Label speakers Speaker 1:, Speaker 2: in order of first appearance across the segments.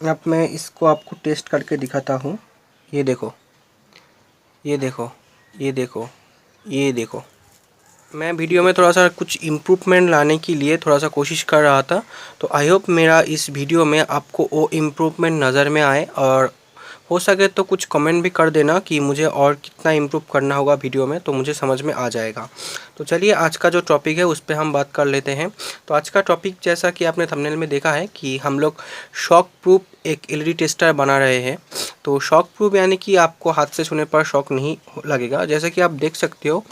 Speaker 1: अब मैं इसको आपको टेस्ट करके दिखाता हूँ। ये देखो, ये देखो, ये देखो, ये देखो। मैं वीडियो में थोड़ा सा कुछ इम्प्रूवमेंट लाने के लिए थोड़ा सा कोशिश कर रहा था, तो आई होप मेरा इस वीडियो में आपको वो इम्प्रूवमेंट नज़र में आए, और हो सके तो कुछ कमेंट भी कर देना कि मुझे और कितना इम्प्रूव करना होगा वीडियो में, तो मुझे समझ में आ जाएगा। तो चलिए आज का जो टॉपिक है उस पर हम बात कर लेते हैं। तो आज का टॉपिक, जैसा कि आपने थंबनेल में देखा है, कि हम लोग शॉक प्रूफ एक एलईडी टेस्टर बना रहे हैं। तो शॉक प्रूफ यानी कि आपको हाथ से छूने पर शॉक नहीं लगेगा। जैसा कि आप देख सकते हो,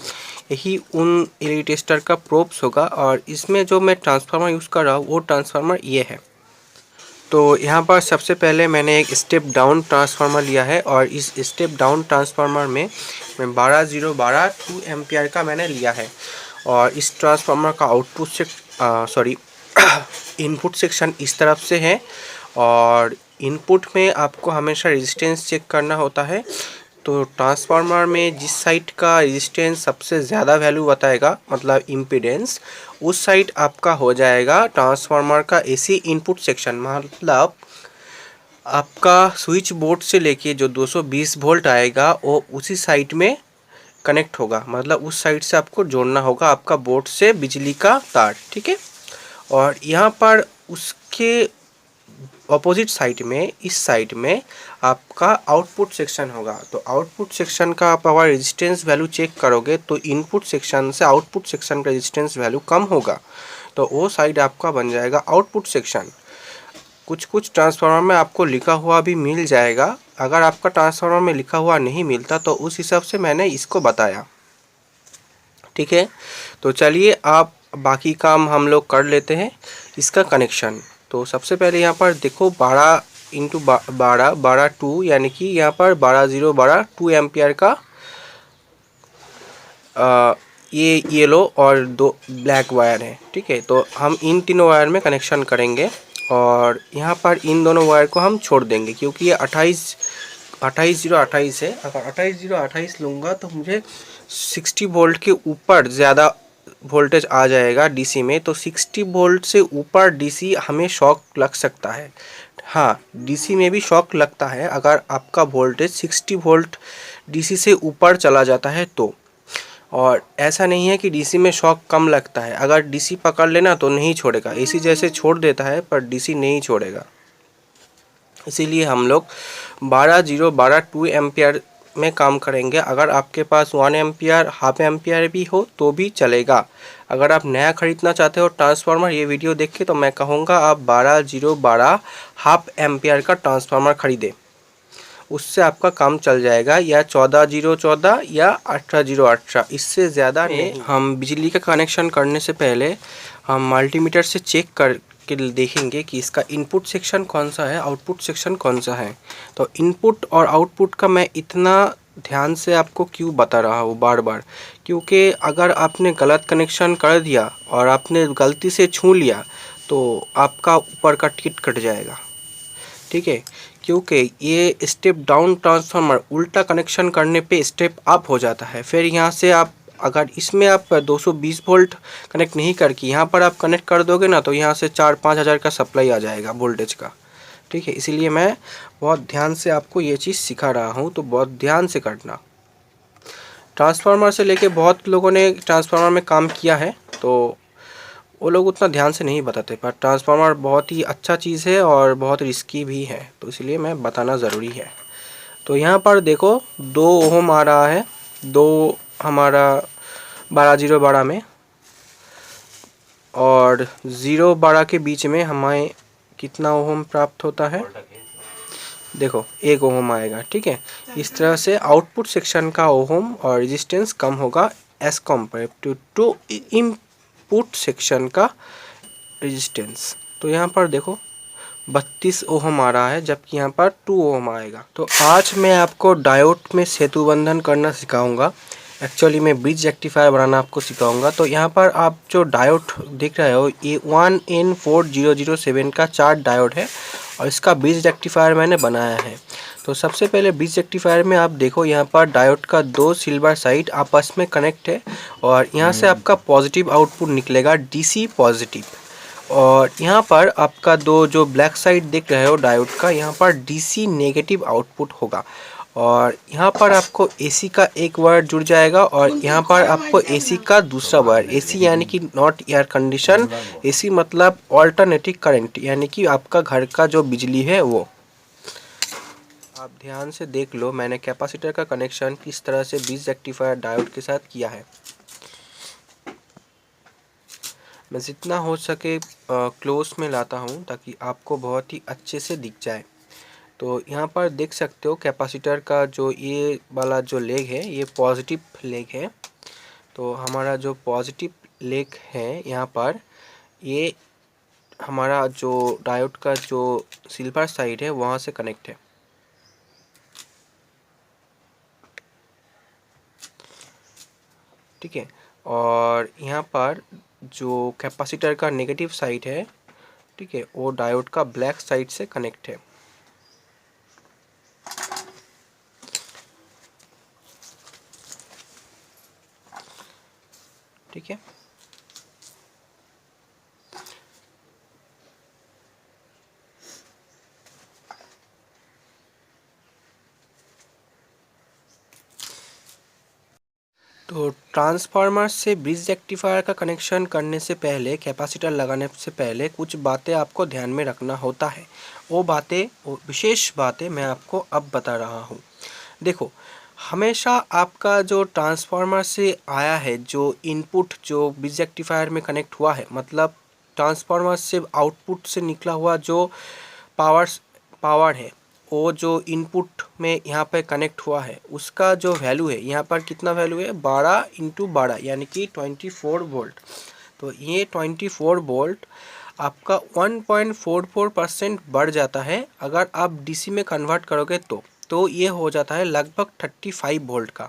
Speaker 1: यही उन एलईडी टेस्टर का प्रोब्स होगा, और इसमें जो मैं ट्रांसफार्मर यूज़ कर रहा हूँ वो ट्रांसफार्मर ये है। तो यहाँ पर सबसे पहले मैंने एक स्टेप डाउन ट्रांसफार्मर लिया है, और इस स्टेप डाउन ट्रांसफार्मर में मैं 12 2 एम्पियर का मैंने लिया है। और इस ट्रांसफार्मर का आउटपुट से इनपुट सेक्शन इस तरफ से है, और इनपुट में आपको हमेशा रेजिस्टेंस चेक करना होता है। तो ट्रांसफार्मर में जिस साइड का रेजिस्टेंस सबसे ज़्यादा वैल्यू बताएगा, मतलब इम्पीडेंस, उस साइड आपका हो जाएगा ट्रांसफार्मर का एसी इनपुट सेक्शन। मतलब आपका स्विच बोर्ड से लेके जो 220 वोल्ट आएगा वो उसी साइड में कनेक्ट होगा, मतलब उस साइड से आपको जोड़ना होगा आपका बोर्ड से बिजली का तार, ठीक है। और यहाँ पर उसके ऑपोजिट साइड में, इस साइड में आपका आउटपुट सेक्शन होगा। तो आउटपुट सेक्शन का आप अगर रेजिस्टेंस वैल्यू चेक करोगे तो इनपुट सेक्शन से आउटपुट सेक्शन का रेजिस्टेंस वैल्यू कम होगा, तो वो साइड आपका बन जाएगा आउटपुट सेक्शन। कुछ कुछ ट्रांसफार्मर में आपको लिखा हुआ भी मिल जाएगा। अगर आपका ट्रांसफार्मर में लिखा हुआ नहीं मिलता तो उस हिसाब से मैंने इसको बताया, ठीक है। तो चलिए आप बाकी काम हम लोग कर लेते हैं। इसका कनेक्शन, तो सबसे पहले यहाँ पर देखो 12 इंटू 12 2, यानी कि यहाँ पर 2 एम्पियर का ये येलो और 2 ब्लैक वायर है, ठीक है। तो हम इन तीनों वायर में कनेक्शन करेंगे, और यहाँ पर इन दोनों वायर को हम छोड़ देंगे, क्योंकि ये 28 है। अगर 28 लूँगा तो मुझे 60 वोल्ट के ऊपर ज़्यादा वोल्टेज आ जाएगा डीसी में। तो 60 वोल्ट से ऊपर डीसी हमें शॉक लग सकता है। हाँ, डीसी में भी शॉक लगता है अगर आपका वोल्टेज 60 वोल्ट डीसी से ऊपर चला जाता है तो। और ऐसा नहीं है कि डीसी में शॉक कम लगता है, अगर डीसी पकड़ लेना तो नहीं छोड़ेगा, एसी जैसे छोड़ देता है पर डीसी नहीं छोड़ेगा। इसीलिए हम लोग 2 एम्पियर में काम करेंगे। अगर आपके पास 1 एम्पियर, हाफ एम्पियर भी हो तो भी चलेगा। अगर आप नया ख़रीदना चाहते हो ट्रांसफार्मर ये वीडियो देख के, तो मैं कहूँगा आप 12 हाफ एम्पियर का ट्रांसफार्मर ख़रीदें, उससे आपका काम चल जाएगा, या 14 या 18 इससे ज़्यादा नहीं। हम बिजली का कनेक्शन करने से पहले हम मल्टीमीटर से चेक कर के देखेंगे कि इसका इनपुट सेक्शन कौन सा है, आउटपुट सेक्शन कौन सा है। तो इनपुट और आउटपुट का मैं इतना ध्यान से आपको क्यों बता रहा हूँ बार बार, क्योंकि अगर आपने गलत कनेक्शन कर दिया और आपने गलती से छू लिया तो आपका ऊपर का टिकट कट जाएगा, ठीक है। क्योंकि ये स्टेप डाउन ट्रांसफार्मर उल्टा कनेक्शन करने पे स्टेप अप हो जाता है। फिर यहाँ से आप, अगर इसमें आप 220 वोल्ट कनेक्ट नहीं करके यहाँ पर आप कनेक्ट कर दोगे ना, तो यहाँ से 4-5 हज़ार का सप्लाई आ जाएगा वोल्टेज का, ठीक है। इसीलिए मैं बहुत ध्यान से आपको ये चीज़ सिखा रहा हूँ, तो बहुत ध्यान से करना। ट्रांसफार्मर से लेके बहुत लोगों ने ट्रांसफार्मर में काम किया है, तो वो लोग उतना ध्यान से नहीं बताते, पर ट्रांसफार्मर बहुत ही अच्छा चीज़ है और बहुत रिस्की भी है, तो इसलिए मैं बताना ज़रूरी है। तो यहाँ पर देखो 2 ओम आ रहा है, 2 हमारा 12 में, और 0-12 के बीच में हमें कितना ओम प्राप्त होता है, देखो 1 ओम आएगा, ठीक है। इस तरह से आउटपुट सेक्शन का ओम और रेजिस्टेंस कम होगा as compare to input section का रेजिस्टेंस। तो यहाँ पर देखो 32 ओम आ रहा है, जबकि यहाँ पर 2 ओम आएगा। तो आज मैं आपको डायोड में सेतु बंधन करना सिखाऊंगा। एक्चुअली मैं ब्रिज रेक्टिफायर बनाना आपको सिखाऊंगा। तो यहाँ पर आप जो डायोड देख रहे हो, ये 1N4007 का 4 डायोड है, और इसका ब्रिज रेक्टिफायर मैंने बनाया है। तो सबसे पहले ब्रिज रेक्टिफायर में आप देखो, यहाँ पर डायोड का 2 सिल्वर साइड आपस में कनेक्ट है, और यहाँ से आपका पॉजिटिव आउटपुट निकलेगा, डीसी पॉजिटिव। और यहाँ पर आपका दो जो ब्लैक साइड देख रहे हो डायोड का, यहाँ पर डीसी नेगेटिव आउटपुट होगा और यहाँ पर आपको एसी का एक वायर जुड़ जाएगा और यहाँ पर आपको एसी का दूसरा वायर, एसी यानी कि नॉट एयर कंडीशन, एसी मतलब ऑल्टरनेटिव करंट, यानी कि आपका घर का जो बिजली है वो। आप ध्यान से देख लो मैंने कैपेसिटर का कनेक्शन किस तरह से ब्रिज रेक्टिफायर डायोड के साथ किया है। मैं जितना हो सके क्लोज में लाता हूँ ताकि आपको बहुत ही अच्छे से दिख जाए। तो यहाँ पर देख सकते हो कैपेसिटर का जो ये वाला जो लेग है ये पॉजिटिव लेग है। तो हमारा जो पॉजिटिव लेग है यहाँ पर ये हमारा जो डायोड का जो सिल्वर साइड है वहाँ से कनेक्ट है। ठीक है, और यहाँ पर जो कैपेसिटर का नेगेटिव साइड है, ठीक है, वो डायोड का ब्लैक साइड से कनेक्ट है। ठीक है, तो ट्रांसफार्मर से ब्रिज रेक्टिफायर का कनेक्शन करने से पहले, कैपेसिटर लगाने से पहले कुछ बातें आपको ध्यान में रखना होता है। वो बातें, वो विशेष बातें मैं आपको अब बता रहा हूँ। देखो, हमेशा आपका जो ट्रांसफार्मर से आया है जो इनपुट जो ब्रिज रेक्टिफायर में कनेक्ट हुआ है, मतलब ट्रांसफार्मर से आउटपुट से निकला हुआ जो पावर है, वो जो इनपुट में यहाँ पे कनेक्ट हुआ है उसका जो वैल्यू है, यहाँ पर कितना वैल्यू है, 12 × 12 यानी कि 24 वोल्ट। तो ये 24 वोल्ट आपका 1.44% बढ़ जाता है अगर आप डीसी में कन्वर्ट करोगे तो ये हो जाता है लगभग 35 वोल्ट का।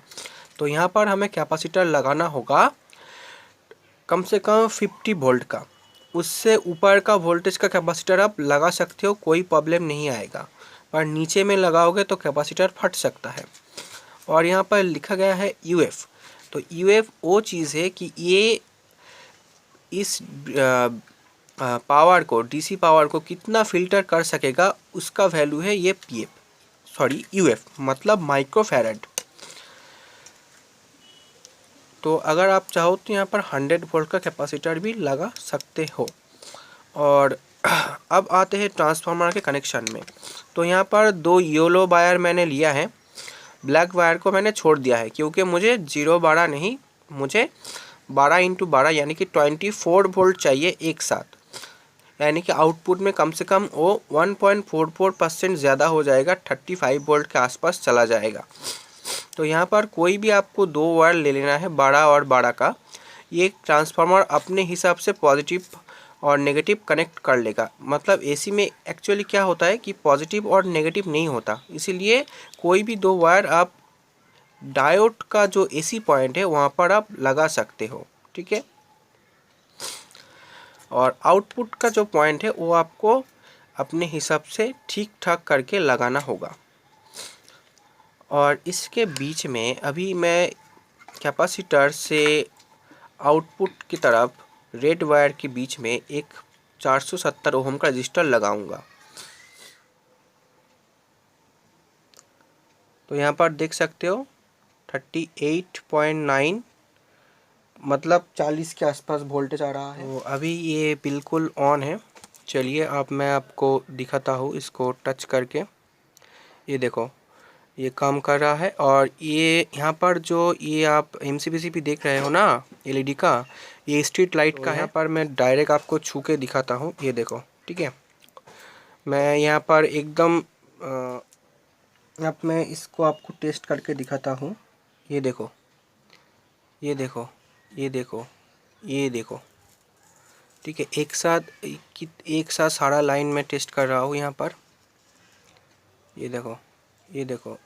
Speaker 1: तो यहाँ पर हमें कैपेसिटर लगाना होगा कम से कम 50 वोल्ट का। उससे ऊपर का वोल्टेज का कैपेसिटर आप लगा सकते हो, कोई प्रॉब्लम नहीं आएगा, पर नीचे में लगाओगे तो कैपेसिटर फट सकता है। और यहाँ पर लिखा गया है यूएफ। तो यूएफ वो चीज़ है कि ये इस पावर को, डीसी पावर को कितना फिल्टर कर सकेगा, उसका वैल्यू है ये पीएफ, सॉरी यूएफ मतलब माइक्रोफैरड। तो अगर आप चाहो तो यहाँ पर 100 वोल्ट का कैपेसिटर भी लगा सकते हो। और अब आते हैं ट्रांसफार्मर के कनेक्शन में। तो यहाँ पर दो येलो वायर मैंने लिया है, ब्लैक वायर को मैंने छोड़ दिया है क्योंकि मुझे 0-12 नहीं, मुझे 12 × 12 यानी कि 24 वोल्ट चाहिए एक साथ। यानी कि आउटपुट में कम से कम वो 1.44% ज़्यादा हो जाएगा, 35 वोल्ट के आसपास चला जाएगा। तो यहाँ पर कोई भी आपको दो वायर ले लेना है, 12 और 12 का। ये ट्रांसफार्मर अपने हिसाब से पॉजिटिव और नेगेटिव कनेक्ट कर लेगा। मतलब एसी में एक्चुअली क्या होता है कि पॉजिटिव और नेगेटिव नहीं होता, इसीलिए कोई भी दो वायर आप डायोड का जो एसी पॉइंट है वहाँ पर आप लगा सकते हो। ठीक है, और आउटपुट का जो पॉइंट है वो आपको अपने हिसाब से ठीक ठाक करके लगाना होगा। और इसके बीच में अभी मैं कैपेसिटर से आउटपुट की तरफ रेड वायर के बीच में एक 470 ओम का रजिस्टर लगाऊंगा। तो यहाँ पर देख सकते हो 38.9 मतलब 40 के आसपास वोल्टेज आ रहा है। तो अभी ये बिल्कुल ऑन है। चलिए अब मैं आपको दिखाता हूँ इसको टच करके। ये देखो ये काम कर रहा है। और ये यहाँ पर जो ये आप MCBC देख रहे हो ना LED का, ये स्ट्रीट लाइट का है। यहाँ पर मैं डायरेक्ट आपको छू के दिखाता हूँ, ये देखो। ठीक है, मैं यहाँ पर एकदम अब मैं इसको आपको टेस्ट करके दिखाता हूँ। ये देखो, ये देखो, ये देखो, ये देखो। ठीक है, एक साथ सारा लाइन में टेस्ट कर रहा हूँ यहाँ पर। ये देखो, ये देखो।